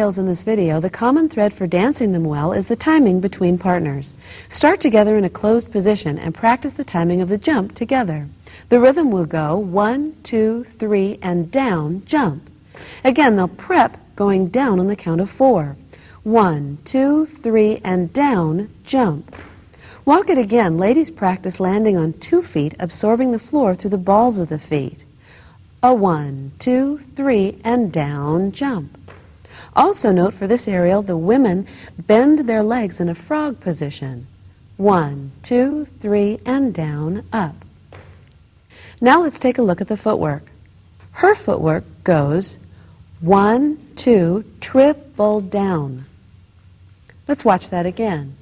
aerials in this video, the common thread for dancing them well is the timing between partners. Start together in a closed position and practice the timing of the jump together. The rhythm will go 1, 2, 3, and down, jump. Again, they'll prep going down on the count of 4. 1, 2, 3, and down, jump. Walk it again. Ladies practice landing on 2 feet, absorbing the floor through the balls of the feet. A 1, 2, 3, and down, jump. Also note for this aerial, the women bend their legs in a frog position. 1, 2, 3, and down, up. Now let's take a look at the footwork. Her footwork goes 1, 2, triple down. Let's watch that again.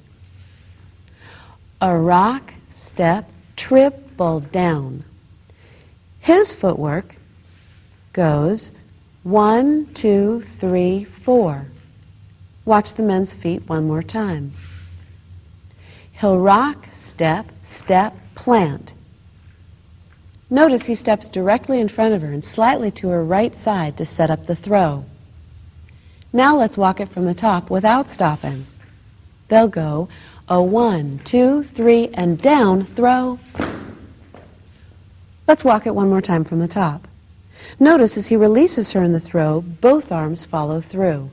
A rock, step, triple down. His footwork goes 1, 2, 3, 4. Watch the men's feet one more time. He'll rock, step, step, plant. Notice he steps directly in front of her and slightly to her right side to set up the throw. Now let's walk it from the top without stopping. They'll go a 1, 2, 3, and down, throw. Let's walk it one more time from the top. Notice as he releases her in the throw, both arms follow through.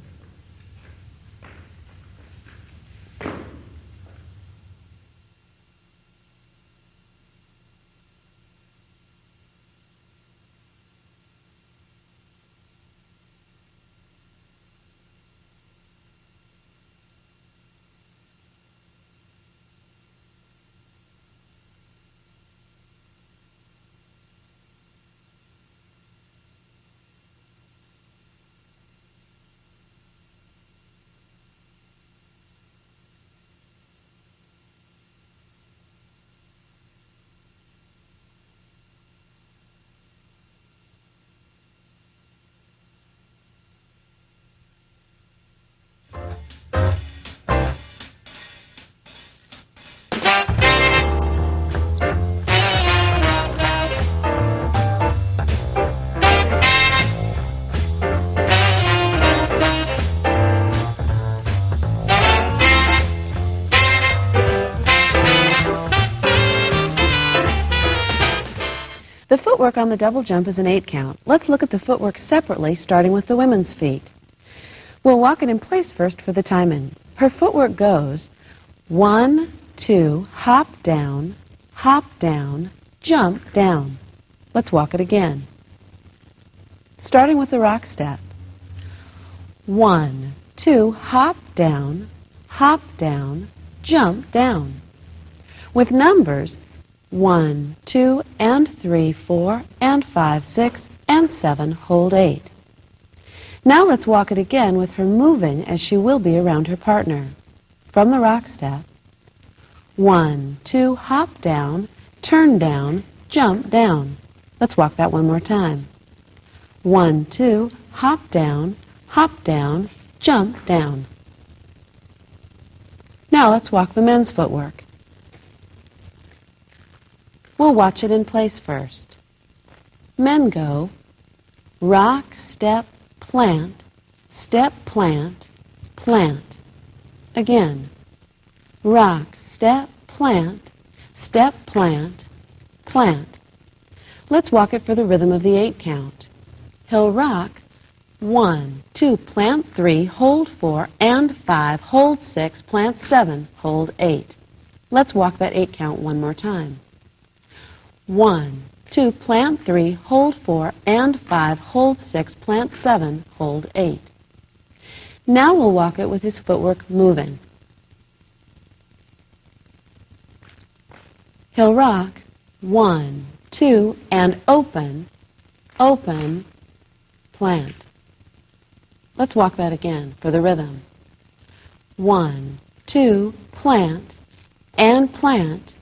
The footwork on the double jump is an 8 count. Let's look at the footwork separately, starting with the women's feet. We'll walk it in place first for the timing. Her footwork goes 1, 2, hop down, jump down. Let's walk it again. Starting with the rock step. 1, 2, hop down, jump down. With numbers, 1, 2, and 3, 4, and 5, 6, and 7, hold 8. Now let's walk it again with her moving as she will be around her partner. From the rock step, 1, 2, hop down, turn down, jump down. Let's walk that one more time. 1, 2, hop down, jump down. Now let's walk the men's footwork. We'll watch it in place first. Men go rock, step, plant, plant. Again, rock, step, plant, plant. Let's walk it for the rhythm of the 8 count. He'll rock 1, 2, plant 3, hold 4, and 5, hold 6, plant 7, hold 8. Let's walk that 8 count one more time. 1, 2, plant 3, hold 4, and 5, hold 6, plant 7, hold 8. Now we'll walk it with his footwork moving. He'll rock 1, 2, and open, plant. Let's walk that again for the rhythm. 1, 2, plant, and plant,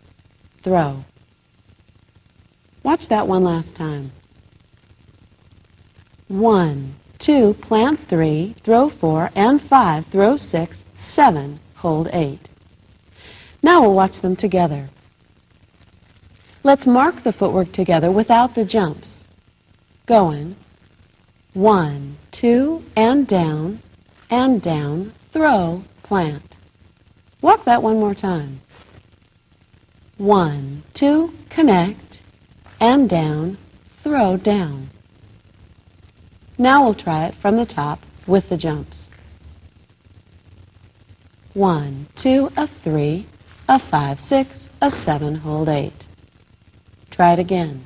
throw. Watch that one last time. 1, 2, plant 3, throw 4, and 5, throw 6, 7, hold 8. Now we'll watch them together. Let's mark the footwork together without the jumps. Going 1, 2, and down, and down, throw, plant. Walk that one more time. 1, 2, connect, and down, throw, down. Now we'll try it from the top with the jumps. 1, 2, a 3, a 5, 6, a 7, hold 8. Try it again.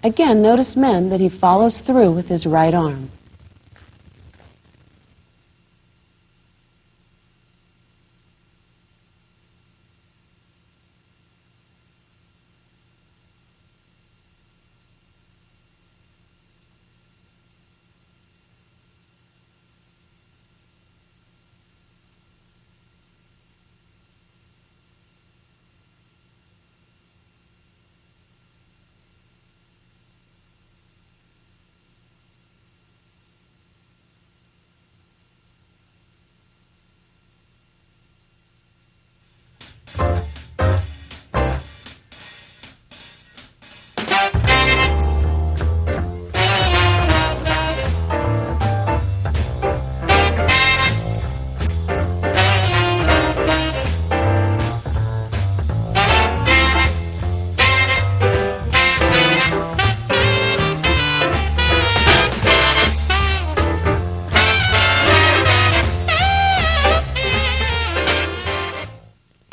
Again, notice men that he follows through with his right arm.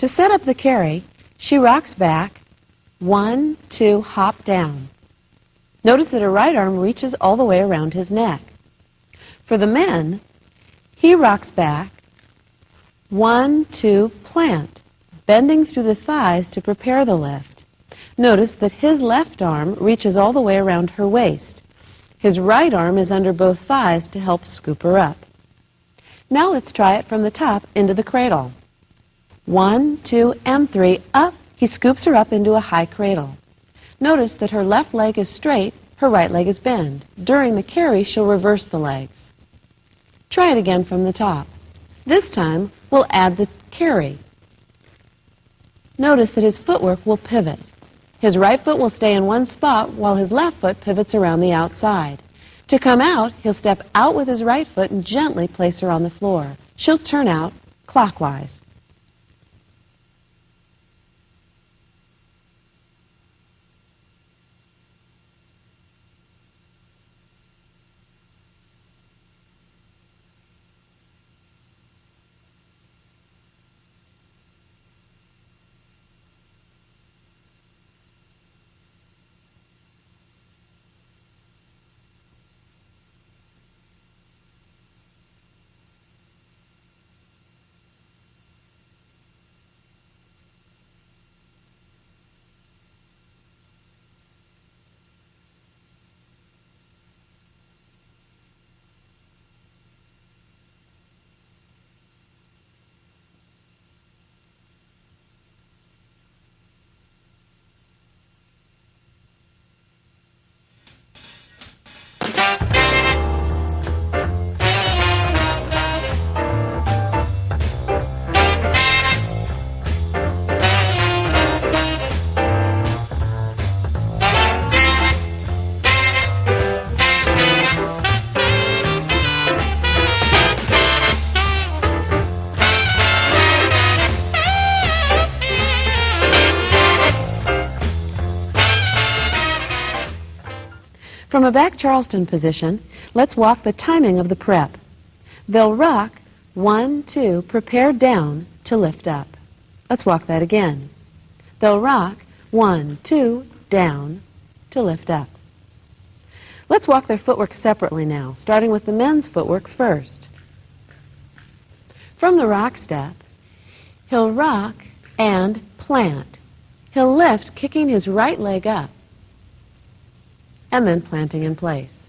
To set up the carry, she rocks back, 1, 2, hop down. Notice that her right arm reaches all the way around his neck. For the men, he rocks back, 1, 2, plant, bending through the thighs to prepare the lift. Notice that his left arm reaches all the way around her waist. His right arm is under both thighs to help scoop her up. Now let's try it from the top into the cradle. 1, 2, and 3, up. He scoops her up into a high cradle. Notice that her left leg is straight, her right leg is bent. During the carry, she'll reverse the legs. Try it again from the top. This time, we'll add the carry. Notice that his footwork will pivot. His right foot will stay in one spot while his left foot pivots around the outside. To come out, he'll step out with his right foot and gently place her on the floor. She'll turn out clockwise. From a back Charleston position, let's walk the timing of the prep. They'll rock 1, 2, prepare down to lift up. Let's walk that again. They'll rock 1, 2, down to lift up. Let's walk their footwork separately now, starting with the men's footwork first. From the rock step, he'll rock and plant. He'll lift, kicking his right leg up, and then planting in place.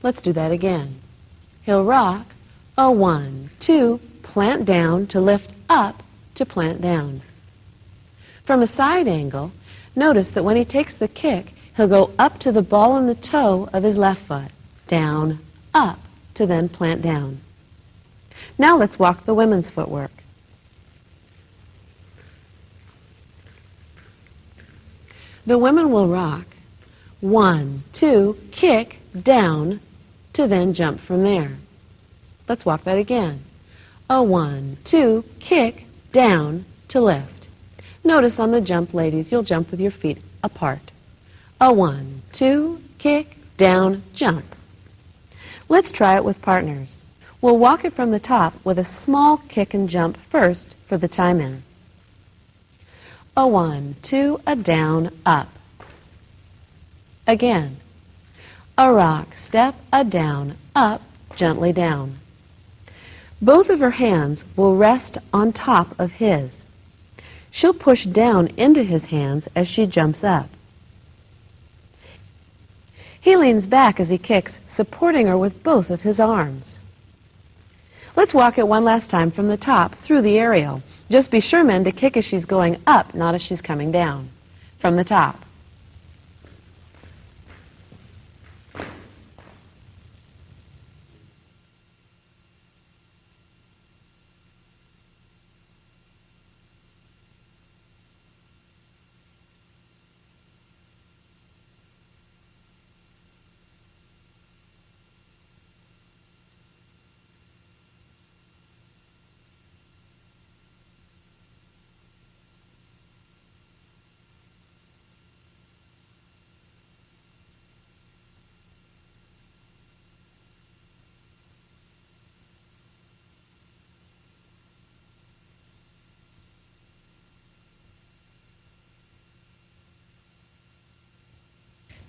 Let's do that again. He'll rock, a 1, 2, plant down to lift up to plant down. From a side angle, notice that when he takes the kick, he'll go up to the ball and the toe of his left foot, down, up, to then plant down. Now let's walk the women's footwork. The women will rock 1, 2, kick, down, to then jump from there. Let's walk that again. A 1, 2, kick, down, to lift. Notice on the jump, ladies, you'll jump with your feet apart. A 1, 2, kick, down, jump. Let's try it with partners. We'll walk it from the top with a small kick and jump first for the time in. A 1, 2, a down, up. Again. A rock, step, a down, up, gently down. Both of her hands will rest on top of his. She'll push down into his hands as she jumps up. He leans back as he kicks, supporting her with both of his arms. Let's walk it one last time from the top through the aerial. Just be sure, men, to kick as she's going up, not as she's coming down. From the top.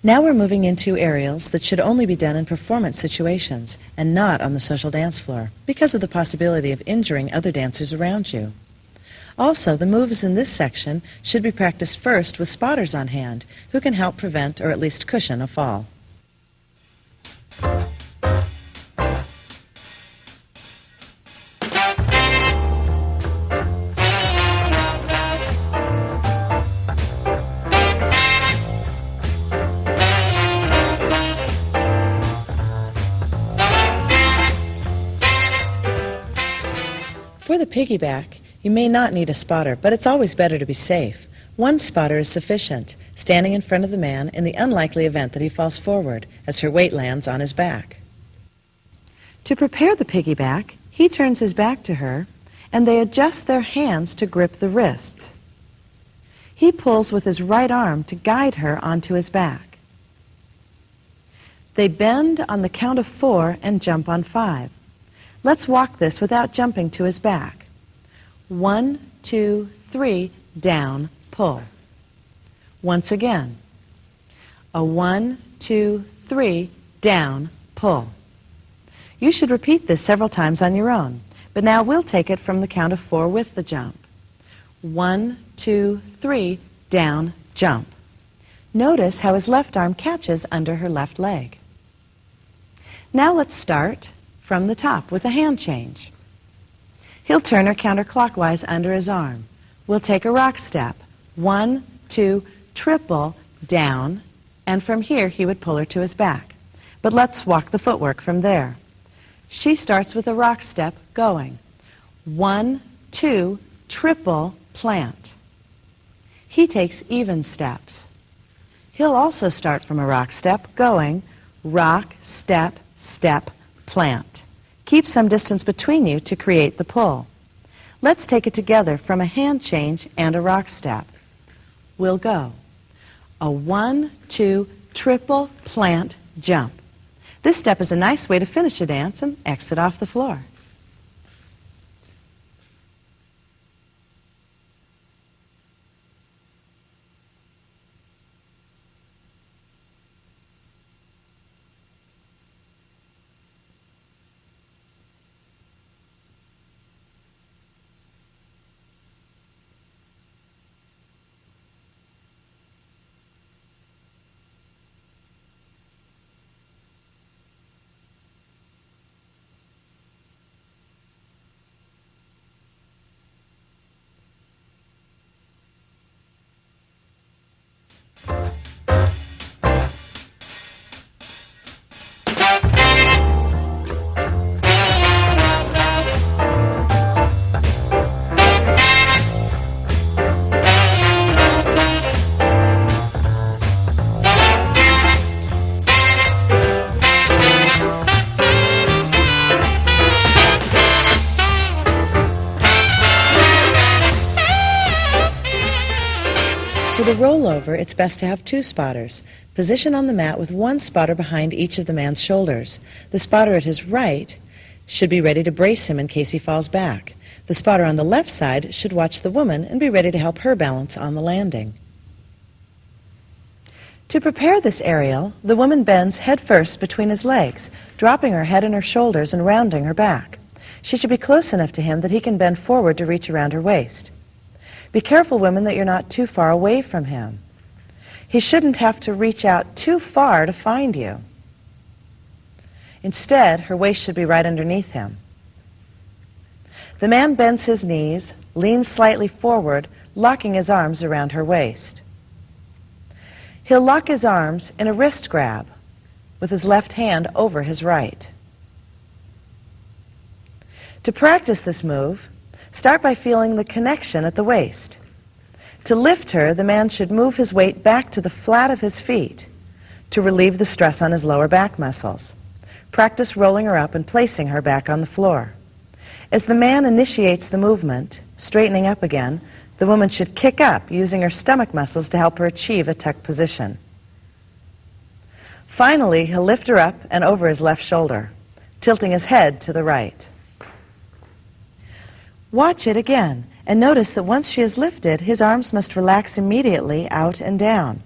Now we're moving into aerials that should only be done in performance situations and not on the social dance floor because of the possibility of injuring other dancers around you. Also, the moves in this section should be practiced first with spotters on hand who can help prevent or at least cushion a fall. For the piggyback, you may not need a spotter, but it's always better to be safe. One spotter is sufficient, standing in front of the man in the unlikely event that he falls forward as her weight lands on his back. To prepare the piggyback, he turns his back to her, and they adjust their hands to grip the wrists. He pulls with his right arm to guide her onto his back. They bend on the count of 4 and jump on 5. Let's walk this without jumping to his back. 1, 2, 3, down, pull. Once again. A 1, 2, 3, down, pull. You should repeat this several times on your own, but now we'll take it from the count of 4 with the jump. 1, 2, 3, down, jump. Notice how his left arm catches under her left leg. Now let's start from the top with a hand change. He'll turn her counterclockwise under his arm. We'll take a rock step. 1, 2, triple, down, and from here he would pull her to his back. But let's walk the footwork from there. She starts with a rock step going. 1, 2, triple, plant. He takes even steps. He'll also start from a rock step going rock, step, step, plant. Keep some distance between you to create the pull. Let's take it together from a hand change and a rock step. We'll go. A 1, 2, triple, plant, jump. This step is a nice way to finish a dance and exit off the floor. a rollover, it's best to have 2 spotters. Position on the mat with 1 spotter behind each of the man's shoulders. The spotter at his right should be ready to brace him in case he falls back. The spotter on the left side should watch the woman and be ready to help her balance on the landing. To prepare this aerial, the woman bends head first between his legs, dropping her head and her shoulders and rounding her back. She should be close enough to him that he can bend forward to reach around her waist. Be careful, women, that you're not too far away from him. He shouldn't have to reach out too far to find you. Instead, her waist should be right underneath him. The man bends his knees, leans slightly forward, locking his arms around her waist. He'll lock his arms in a wrist grab with his left hand over his right. To practice this move, start by feeling the connection at the waist. To lift her, the man should move his weight back to the flat of his feet to relieve the stress on his lower back muscles. Practice rolling her up and placing her back on the floor. As the man initiates the movement, straightening up again, the woman should kick up, using her stomach muscles to help her achieve a tuck position. Finally, he'll lift her up and over his left shoulder, tilting his head to the right. Watch it again, and notice that once she is lifted, his arms must relax immediately out and down,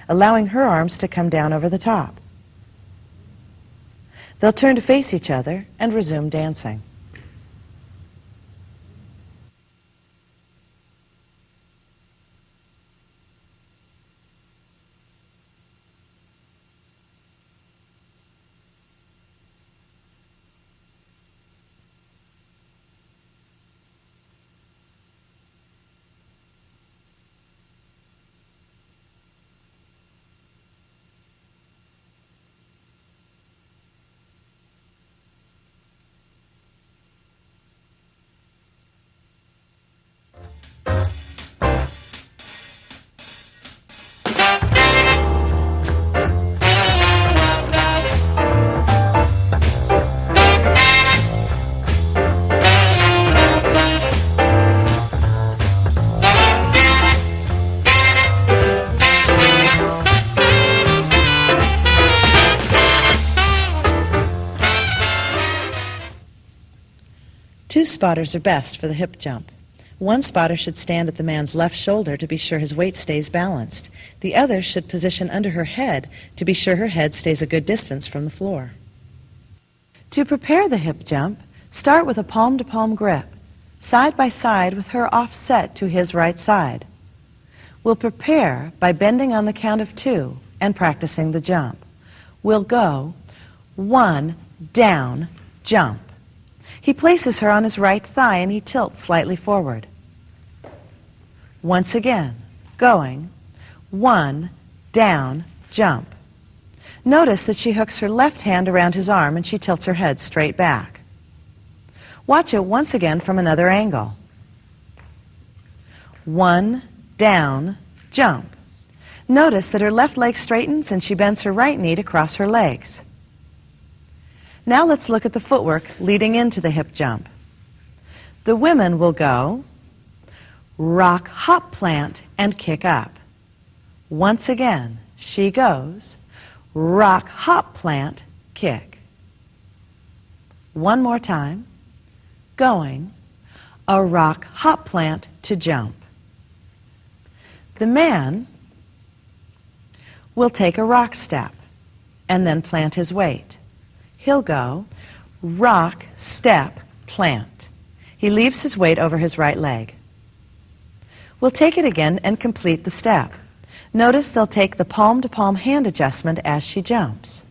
allowing her arms to come down over the top. They'll turn to face each other and resume dancing. Two spotters are best for the hip jump. One spotter should stand at the man's left shoulder to be sure his weight stays balanced. The other should position under her head to be sure her head stays a good distance from the floor. To prepare the hip jump, start with a palm-to-palm grip, side by side with her offset to his right side. We'll prepare by bending on the count of 2 and practicing the jump. We'll go 1, down, jump. He places her on his right thigh and he tilts slightly forward. Once again, going 1, down, jump. Notice that she hooks her left hand around his arm and she tilts her head straight back. Watch it once again from another angle. 1, down, jump. Notice that her left leg straightens and she bends her right knee to cross her legs. Now let's look at the footwork leading into the hip jump. The women will go rock, hop, plant, and kick up. Once again, she goes rock, hop, plant, kick. One more time, going a rock, hop, plant to jump. The man will take a rock step and then plant his weight. He'll go rock, step, plant. He leaves his weight over his right leg. We'll take it again and complete the step. Notice they'll take the palm-to-palm hand adjustment as she jumps.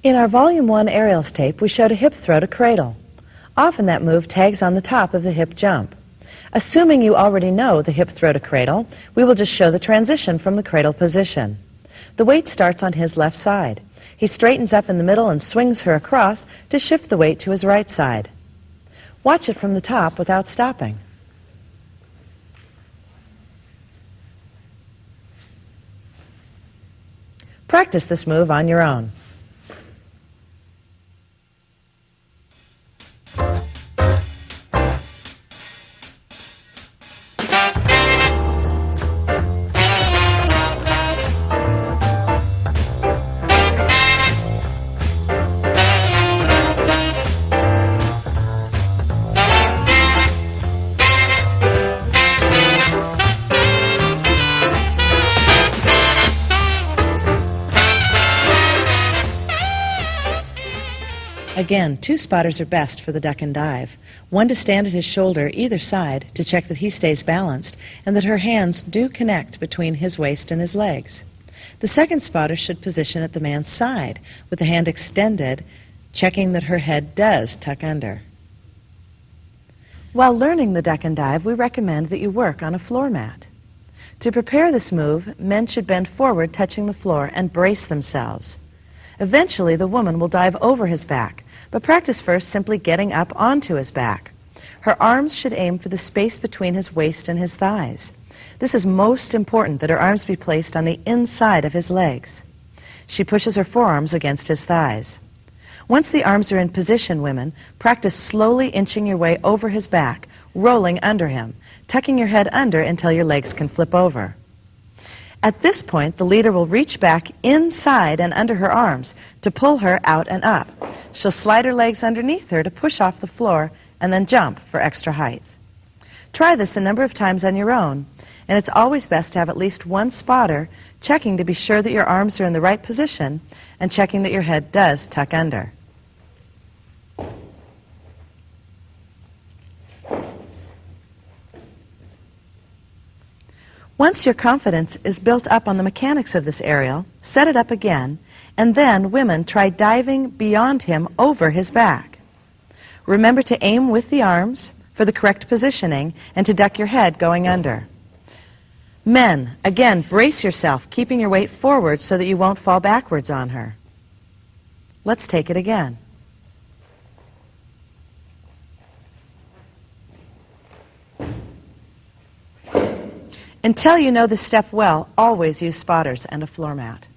In our Volume 1 aerials tape, we showed a hip throw to cradle. Often that move tags on the top of the hip jump. Assuming you already know the hip throw to cradle, we will just show the transition from the cradle position. The weight starts on his left side. He straightens up in the middle and swings her across to shift the weight to his right side. Watch it from the top without stopping. Practice this move on your own. Again, 2 spotters are best for the Deccan Dive. One to stand at his shoulder either side to check that he stays balanced and that her hands do connect between his waist and his legs. The second spotter should position at the man's side with the hand extended, checking that her head does tuck under. While learning the Deccan Dive, we recommend that you work on a floor mat. To prepare this move, men should bend forward touching the floor and brace themselves. Eventually, the woman will dive over his back, but practice first simply getting up onto his back. Her arms should aim for the space between his waist and his thighs. This is most important, that her arms be placed on the inside of his legs. She pushes her forearms against his thighs. Once the arms are in position, women, practice slowly inching your way over his back, rolling under him, tucking your head under until your legs can flip over. At this point, the leader will reach back inside and under her arms to pull her out and up. She'll slide her legs underneath her to push off the floor and then jump for extra height. Try this a number of times on your own, and it's always best to have at least one spotter checking to be sure that your arms are in the right position and checking that your head does tuck under. Once your confidence is built up on the mechanics of this aerial, set it up again, and then, women, try diving beyond him over his back. Remember to aim with the arms for the correct positioning and to duck your head going under. Men, again, brace yourself, keeping your weight forward so that you won't fall backwards on her. Let's take it again. Until you know this step well, always use spotters and a floor mat.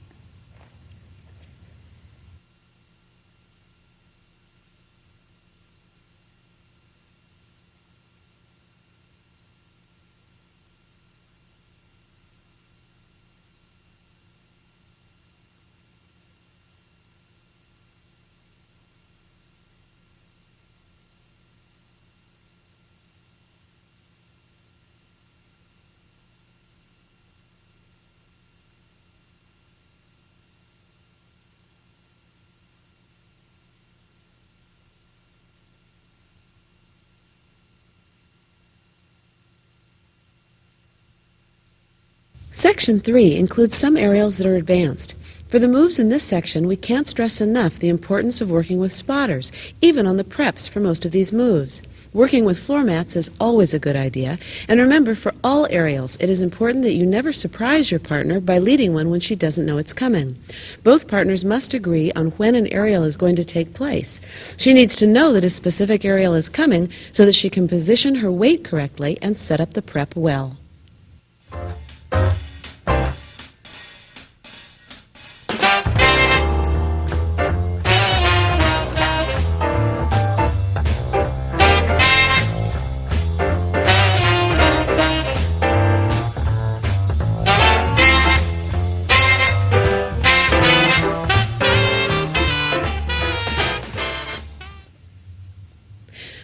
Section 3 includes some aerials that are advanced. For the moves in this section, we can't stress enough the importance of working with spotters, even on the preps for most of these moves. Working with floor mats is always a good idea, and remember, for all aerials, it is important that you never surprise your partner by leading one when she doesn't know it's coming. Both partners must agree on when an aerial is going to take place. She needs to know that a specific aerial is coming so that she can position her weight correctly and set up the prep well.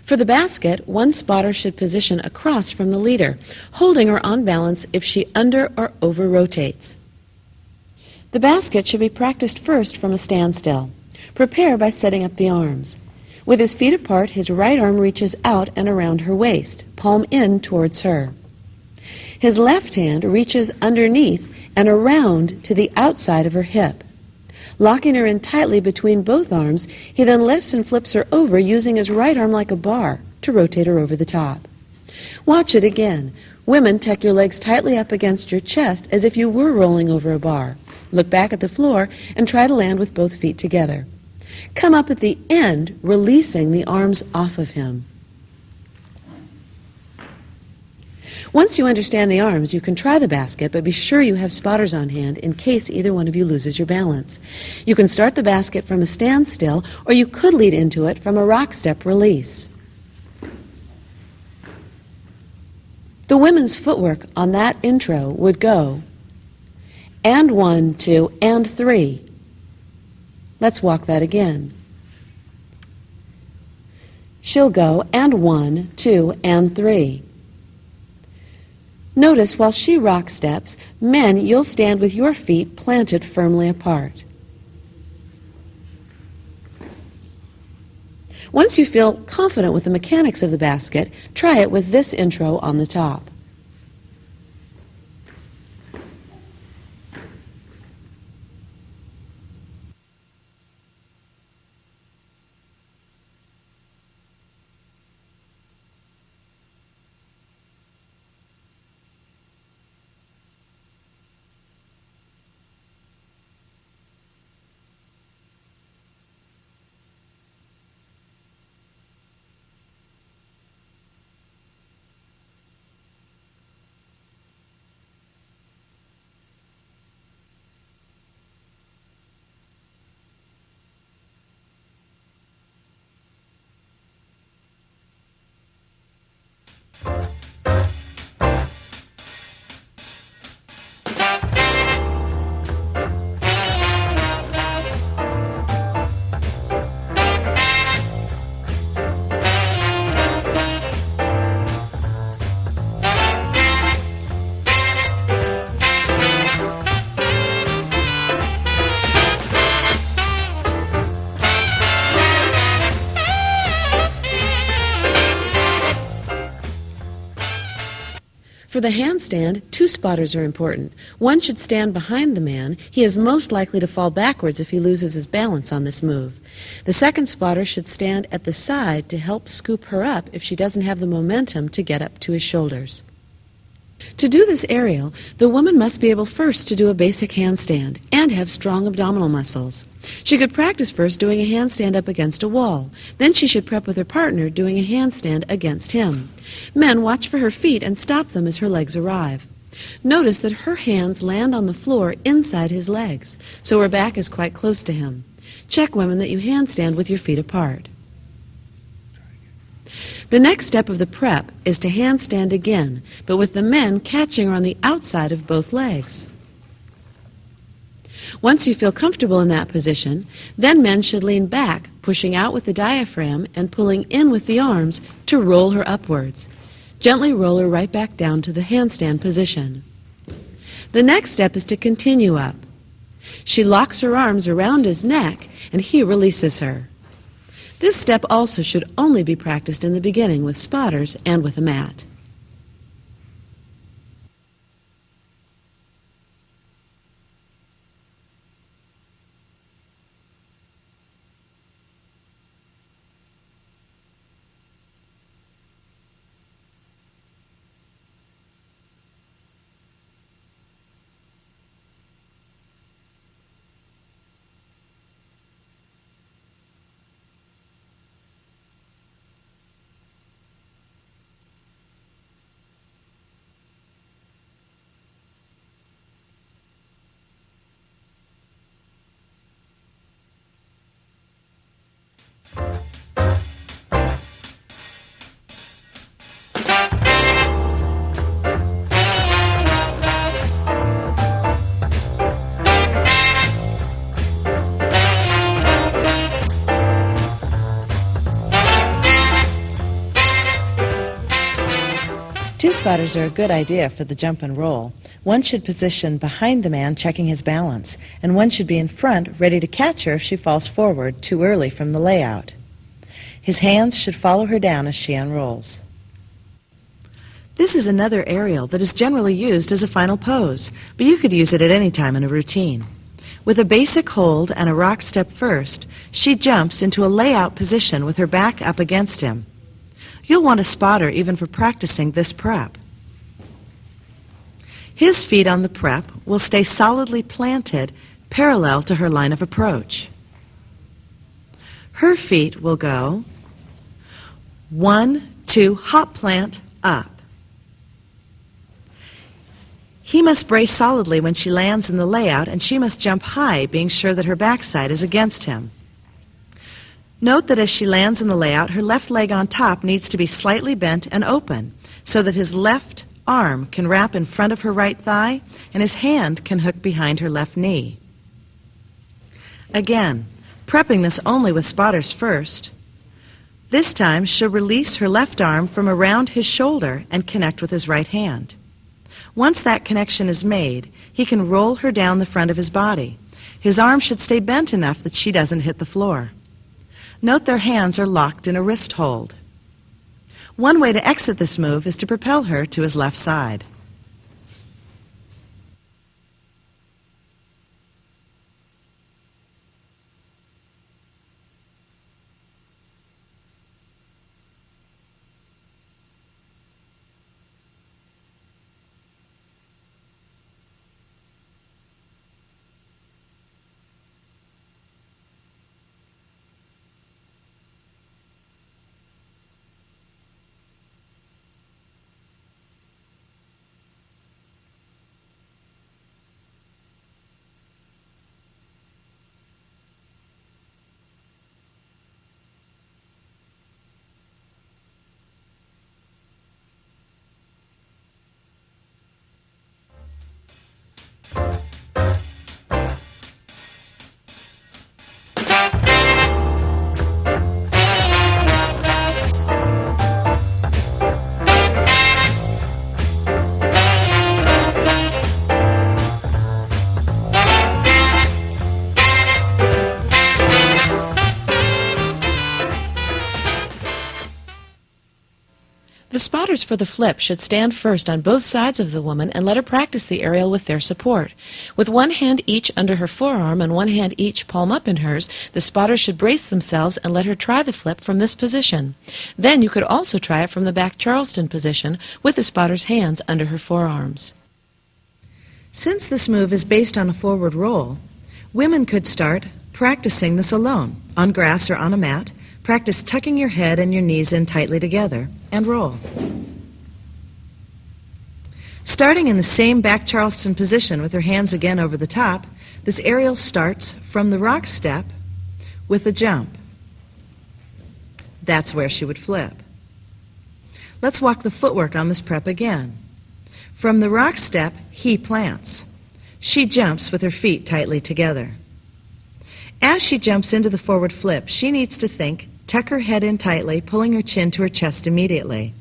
For the basket, one spotter should position across from the leader, holding her on balance if she under or over rotates. The basket should be practiced first from a standstill. Prepare by setting up the arms. With his feet apart, his right arm reaches out and around her waist, palm in towards her. His left hand reaches underneath and around to the outside of her hip. Locking her in tightly between both arms, he then lifts and flips her over using his right arm like a bar to rotate her over the top. Watch it again. Women, tuck your legs tightly up against your chest as if you were rolling over a bar. Look back at the floor and try to land with both feet together. Come up at the end, releasing the arms off of him. Once you understand the arms, you can try the basket, but be sure you have spotters on hand in case either one of you loses your balance. You can start the basket from a standstill, or you could lead into it from a rock step release. The women's footwork on that intro would go, and 1, 2, and 3. Let's walk that again. She'll go, and 1, 2, and 3. Notice while she rock steps, men, you'll stand with your feet planted firmly apart. Once you feel confident with the mechanics of the basket, try it with this intro on the top. For the handstand, 2 spotters are important. One should stand behind the man. He is most likely to fall backwards if he loses his balance on this move. The second spotter should stand at the side to help scoop her up if she doesn't have the momentum to get up to his shoulders. To do this aerial, the woman must be able first to do a basic handstand and have strong abdominal muscles. She could practice first doing a handstand up against a wall. Then she should prep with her partner doing a handstand against him. Men, watch for her feet and stop them as her legs arrive. Notice that her hands land on the floor inside his legs, so her back is quite close to him. Check, women, that you handstand with your feet apart. The next step of the prep is to handstand again, but with the men catching her on the outside of both legs. Once you feel comfortable in that position, then men should lean back, pushing out with the diaphragm and pulling in with the arms to roll her upwards. Gently roll her right back down to the handstand position. The next step is to continue up. She locks her arms around his neck and he releases her. This step also should only be practiced in the beginning with spotters and with a mat. Two spotters are a good idea for the jump and roll. One should position behind the man checking his balance, and one should be in front ready to catch her if she falls forward too early from the layout. His hands should follow her down as she unrolls. This is another aerial that is generally used as a final pose, but you could use it at any time in a routine. With a basic hold and a rock step first, she jumps into a layout position with her back up against him. You'll want to spot her even for practicing this prep. His feet on the prep will stay solidly planted parallel to her line of approach. Her feet will go 1, 2, hop plant, up. He must brace solidly when she lands in the layout, and she must jump high, being sure that her backside is against him. Note that as she lands in the layout, her left leg on top needs to be slightly bent and open so that his left arm can wrap in front of her right thigh and his hand can hook behind her left knee. Again, prepping this only with spotters first. This time she'll release her left arm from around his shoulder and connect with his right hand. Once that connection is made, he can roll her down the front of his body. His arm should stay bent enough that she doesn't hit the floor. Note their hands are locked in a wrist hold. One way to exit this move is to propel her to his left side. The spotters for the flip should stand first on both sides of the woman and let her practice the aerial with their support. With one hand each under her forearm and one hand each palm up in hers, the spotters should brace themselves and let her try the flip from this position. Then you could also try it from the back Charleston position with the spotter's hands under her forearms. Since this move is based on a forward roll, women could start practicing this alone, on grass or on a mat. Practice tucking your head and your knees in tightly together, and roll. Starting in the same back Charleston position with her hands again over the top, this aerial starts from the rock step with a jump. That's where she would flip. Let's walk the footwork on this prep again. From the rock step, he plants. She jumps with her feet tightly together. As she jumps into the forward flip, she needs to think, tuck her head in tightly, pulling her chin to her chest immediately.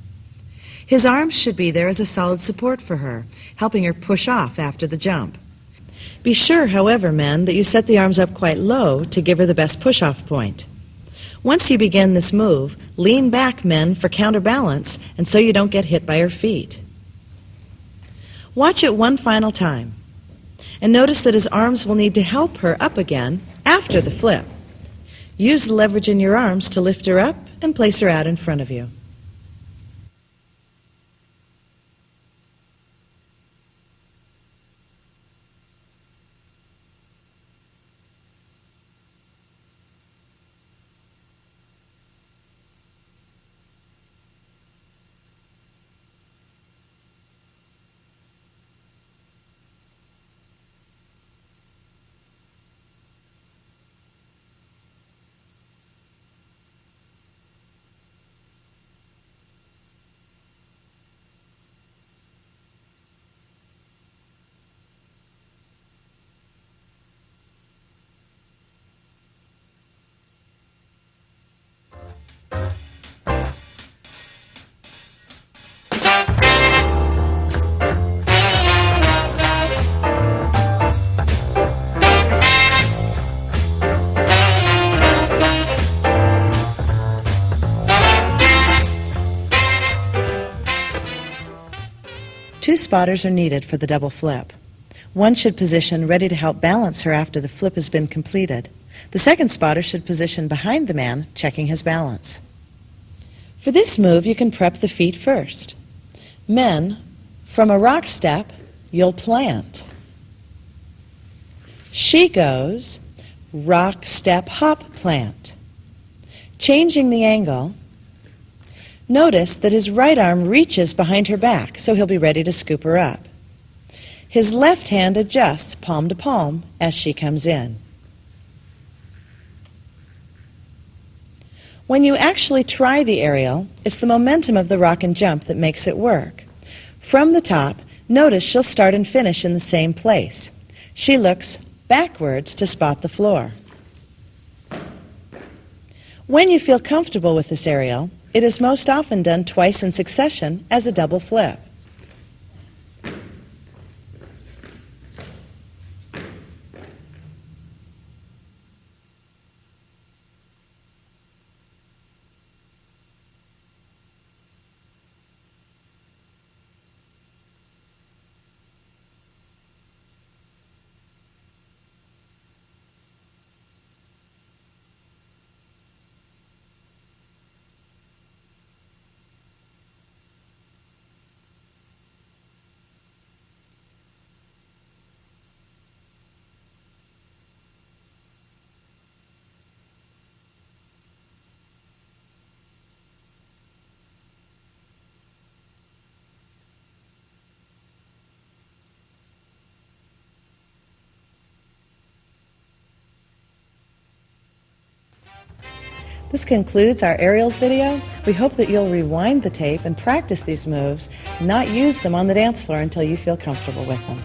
His arms should be there as a solid support for her, helping her push off after the jump. Be sure, however, men, that you set the arms up quite low to give her the best push-off point. Once you begin this move, lean back, men, for counterbalance, and so you don't get hit by her feet. Watch it one final time, and notice that his arms will need to help her up again after the flip. Use the leverage in your arms to lift her up and place her out in front of you. Two spotters are needed for the double flip. One should position ready to help balance her after the flip has been completed. The second spotter should position behind the man, checking his balance. For this move, you can prep the feet first. Men, from a rock step, you'll plant. She goes rock, step, hop, plant. Changing the angle, notice that his right arm reaches behind her back, so he'll be ready to scoop her up. His left hand adjusts palm to palm as she comes in. When you actually try the aerial, it's the momentum of the rock and jump that makes it work. From the top, notice she'll start and finish in the same place. She looks backwards to spot the floor. When you feel comfortable with this aerial, it is most often done twice in succession as a double flip. This concludes our aerials video. We hope that you'll rewind the tape and practice these moves, and not use them on the dance floor until you feel comfortable with them.